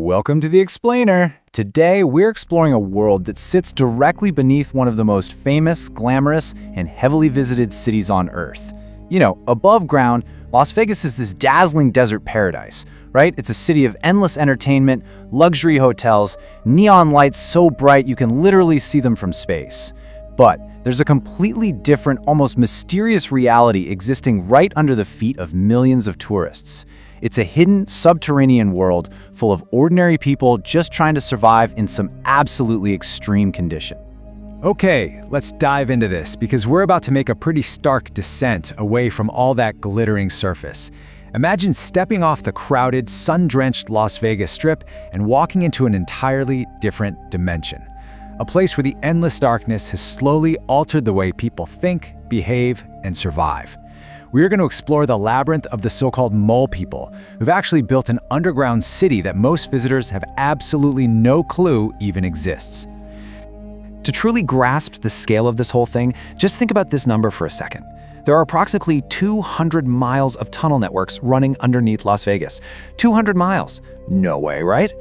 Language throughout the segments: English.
Welcome to the Explainer. Today, we're exploring a world that sits directly beneath one of the most famous, glamorous, and heavily visited cities on Earth. You know, above ground, Las Vegas is this dazzling desert paradise, right? It's a city of endless entertainment, luxury hotels, neon lights so bright you can literally see them from space. But there's a completely different, almost mysterious reality existing right under the feet of millions of tourists. It's a hidden, subterranean world full of ordinary people just trying to survive in some absolutely extreme condition. Okay, let's dive into this because we're about to make a pretty stark descent away from all that glittering surface. Imagine stepping off the crowded, sun-drenched Las Vegas Strip and walking into an entirely different dimension. A place where the endless darkness has slowly altered the way people think, behave, and survive. We're going to explore the labyrinth of the so-called mole people, who've actually built an underground city that most visitors have absolutely no clue even exists. To truly grasp the scale of this whole thing, just think about this number for a second. There are approximately 200 miles of tunnel networks running underneath Las Vegas. 200 miles. No way, right?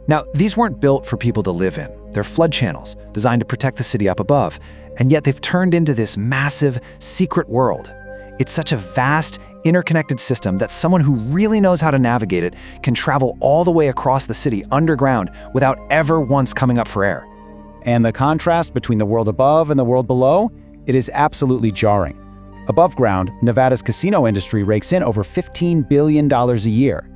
Now, these weren't built for people to live in. They're flood channels designed to protect the city up above, and yet they've turned into this massive, secret world. It's such a vast, interconnected system that someone who really knows how to navigate it can travel all the way across the city underground without ever once coming up for air. And the contrast between the world above and the world below, it is absolutely jarring. Above ground, Nevada's casino industry rakes in over $15 billion a year.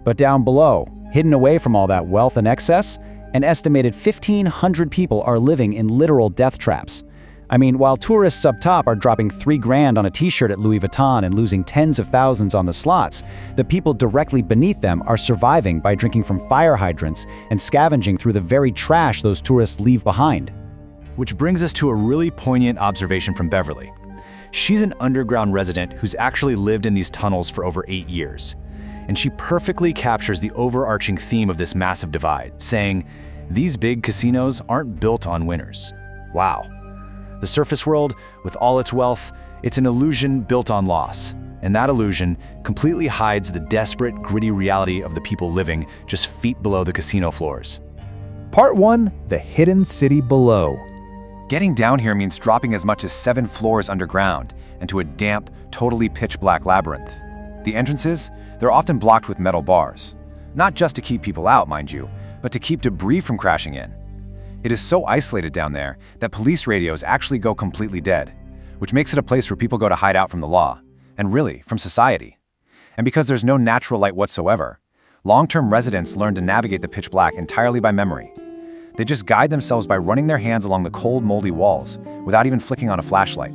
But down below, hidden away from all that wealth and excess, an estimated 1,500 people are living in literal death traps. I mean, while tourists up top are dropping $3,000 on a t-shirt at Louis Vuitton and losing tens of thousands on the slots, the people directly beneath them are surviving by drinking from fire hydrants and scavenging through the very trash those tourists leave behind. Which brings us to a really poignant observation from Beverly. She's an underground resident who's actually lived in these tunnels for over 8 years. And she perfectly captures the overarching theme of this massive divide, saying, "These big casinos aren't built on winners." Wow. The surface world, with all its wealth, it's an illusion built on loss. And that illusion completely hides the desperate, gritty reality of the people living just feet below the casino floors. Part 1, the hidden city below. Getting down here means dropping as much as 7 floors underground into a damp, totally pitch-black labyrinth. The entrances, they're often blocked with metal bars. Not just to keep people out, mind you, but to keep debris from crashing in. It is so isolated down there that police radios actually go completely dead, which makes it a place where people go to hide out from the law, and really, from society. And because there's no natural light whatsoever, long-term residents learn to navigate the pitch black entirely by memory. They just guide themselves by running their hands along the cold, moldy walls, without even flicking on a flashlight.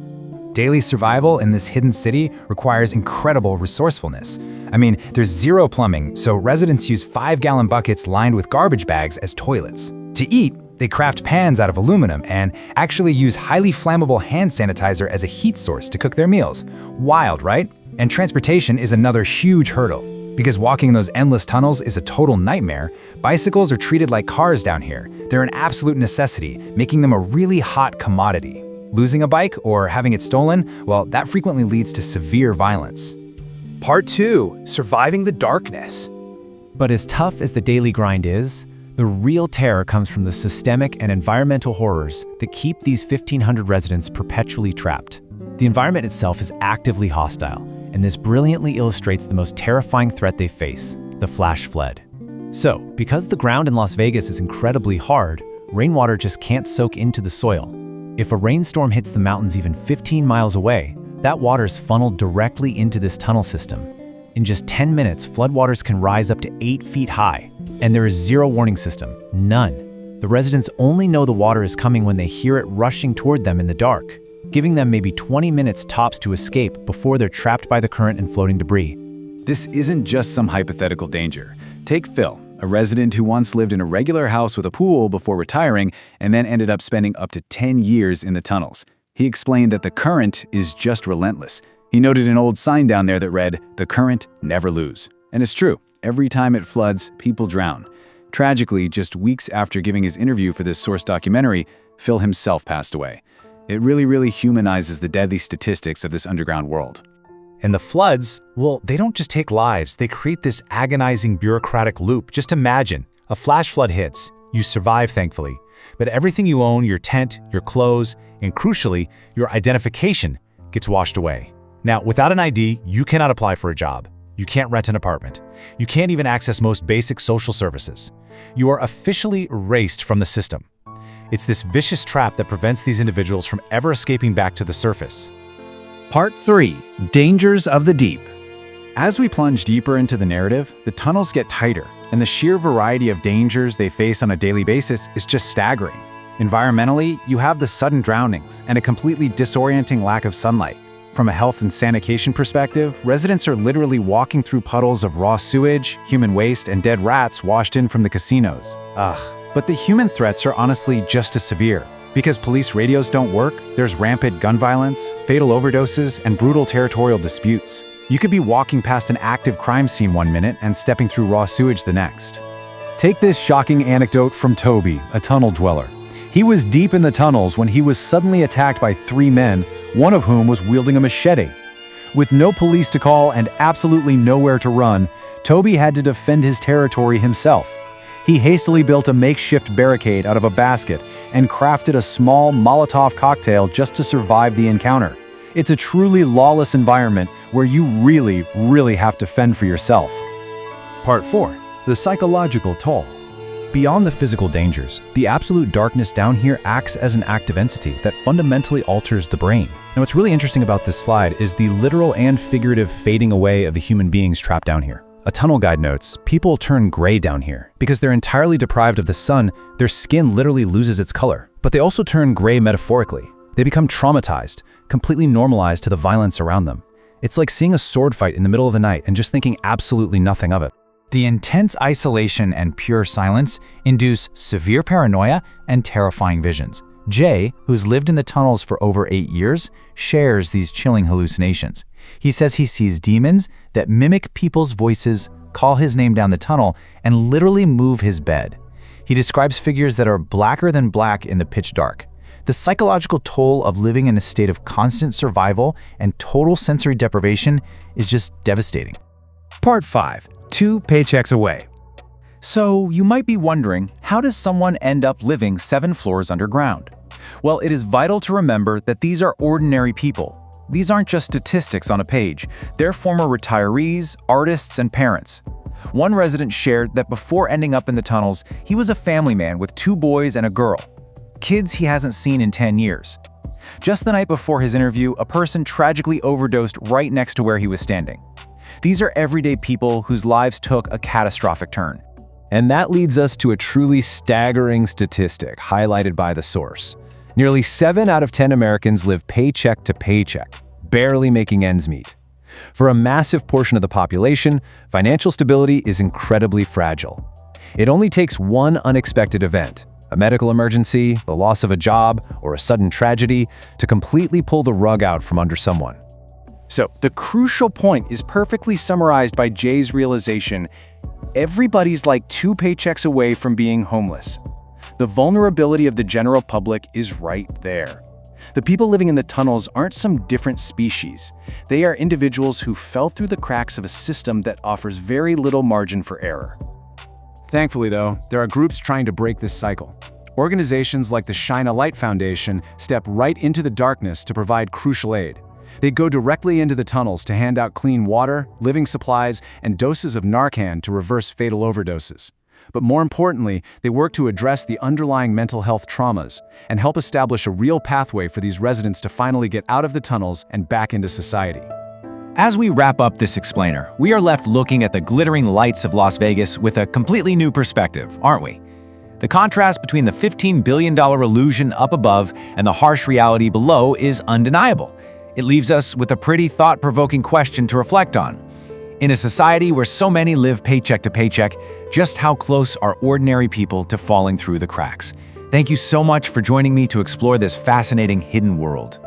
Daily survival in this hidden city requires incredible resourcefulness. I mean, there's zero plumbing, so residents use 5-gallon buckets lined with garbage bags as toilets. To eat, they craft pans out of aluminum and actually use highly flammable hand sanitizer as a heat source to cook their meals. Wild, right? And transportation is another huge hurdle. Because walking in those endless tunnels is a total nightmare, bicycles are treated like cars down here. They're an absolute necessity, making them a really hot commodity. Losing a bike or having it stolen, well, that frequently leads to severe violence. Part 2, surviving the darkness. But as tough as the daily grind is, the real terror comes from the systemic and environmental horrors that keep these 1,500 residents perpetually trapped. The environment itself is actively hostile, and this brilliantly illustrates the most terrifying threat they face, the flash flood. So, because the ground in Las Vegas is incredibly hard, rainwater just can't soak into the soil. If a rainstorm hits the mountains even 15 miles away, that water is funneled directly into this tunnel system. In just 10 minutes, floodwaters can rise up to 8 feet high, and there is zero warning system, none. The residents only know the water is coming when they hear it rushing toward them in the dark, giving them maybe 20 minutes tops to escape before they're trapped by the current and floating debris. This isn't just some hypothetical danger. Take Phil, a resident who once lived in a regular house with a pool before retiring and then ended up spending up to 10 years in the tunnels. He explained that the current is just relentless. He noted an old sign down there that read, "The current, never lose." And it's true. Every time it floods, people drown. Tragically, just weeks after giving his interview for this Source documentary, Phil himself passed away. It really humanizes the deadly statistics of this underground world. And the floods, well, they don't just take lives, they create this agonizing bureaucratic loop. Just imagine, A flash flood hits. You survive, thankfully. But everything you own, your tent, your clothes, and crucially, your identification, gets washed away. Now, without an ID, you cannot apply for a job. You can't rent an apartment. You can't even access most basic social services. You are officially erased from the system. It's this vicious trap that prevents these individuals from ever escaping back to the surface. Part 3. Dangers of the Deep. As we plunge deeper into the narrative, the tunnels get tighter, and the sheer variety of dangers they face on a daily basis is just staggering. Environmentally, you have the sudden drownings and a completely disorienting lack of sunlight. From a health and sanitation perspective, residents are literally walking through puddles of raw sewage, human waste, and dead rats washed in from the casinos. Ugh. But the human threats are honestly just as severe. Because police radios don't work, there's rampant gun violence, fatal overdoses, and brutal territorial disputes. You could be walking past an active crime scene one minute and stepping through raw sewage the next. Take this shocking anecdote from Toby, a tunnel dweller. He was deep in the tunnels when he was suddenly attacked by 3 men, one of whom was wielding a machete. With no police to call and absolutely nowhere to run, Toby had to defend his territory himself. He hastily built a makeshift barricade out of a basket and crafted a small Molotov cocktail just to survive the encounter. It's a truly lawless environment where you really have to fend for yourself. Part 4. The psychological toll. Beyond the physical dangers, the absolute darkness down here acts as an active entity that fundamentally alters the brain. Now, what's really interesting about this slide is the literal and figurative fading away of the human beings trapped down here. A tunnel guide notes, people turn gray down here. Because they're entirely deprived of the sun, their skin literally loses its color. But they also turn gray metaphorically. They become traumatized, completely normalized to the violence around them. It's like seeing a sword fight in the middle of the night and just thinking absolutely nothing of it. The intense isolation and pure silence induce severe paranoia and terrifying visions. Jay, who's lived in the tunnels for over 8 years, shares these chilling hallucinations. He says he sees demons that mimic people's voices, call his name down the tunnel, and literally move his bed. He describes figures that are blacker than black in the pitch dark. The psychological toll of living in a state of constant survival and total sensory deprivation is just devastating. Part 5. 2 paychecks away. So you might be wondering, how does someone end up living 7 floors underground? Well, it is vital to remember that these are ordinary people. These aren't just statistics on a page. They're former retirees, artists, and parents. One resident shared that before ending up in the tunnels, he was a family man with 2 boys and a girl. Kids he hasn't seen in 10 years. Just the night before his interview, a person tragically overdosed right next to where he was standing. These are everyday people whose lives took a catastrophic turn. And that leads us to a truly staggering statistic highlighted by the source. Nearly 7 out of 10 Americans live paycheck to paycheck, barely making ends meet. For a massive portion of the population, financial stability is incredibly fragile. It only takes one unexpected event, a medical emergency, the loss of a job, or a sudden tragedy, to completely pull the rug out from under someone. So, the crucial point is perfectly summarized by Jay's realization: everybody's like 2 paychecks away from being homeless. The vulnerability of the general public is right there. The people living in the tunnels aren't some different species. They are individuals who fell through the cracks of a system that offers very little margin for error. Thankfully, though, there are groups trying to break this cycle. Organizations like the Shine a Light Foundation step right into the darkness to provide crucial aid. They go directly into the tunnels to hand out clean water, living supplies, and doses of Narcan to reverse fatal overdoses. But more importantly, they work to address the underlying mental health traumas and help establish a real pathway for these residents to finally get out of the tunnels and back into society. As we wrap up this explainer, we are left looking at the glittering lights of Las Vegas with a completely new perspective, aren't we? The contrast between the $15 billion illusion up above and the harsh reality below is undeniable. It leaves us with a pretty thought-provoking question to reflect on. In a society where so many live paycheck to paycheck, just how close are ordinary people to falling through the cracks? Thank you so much for joining me to explore this fascinating hidden world.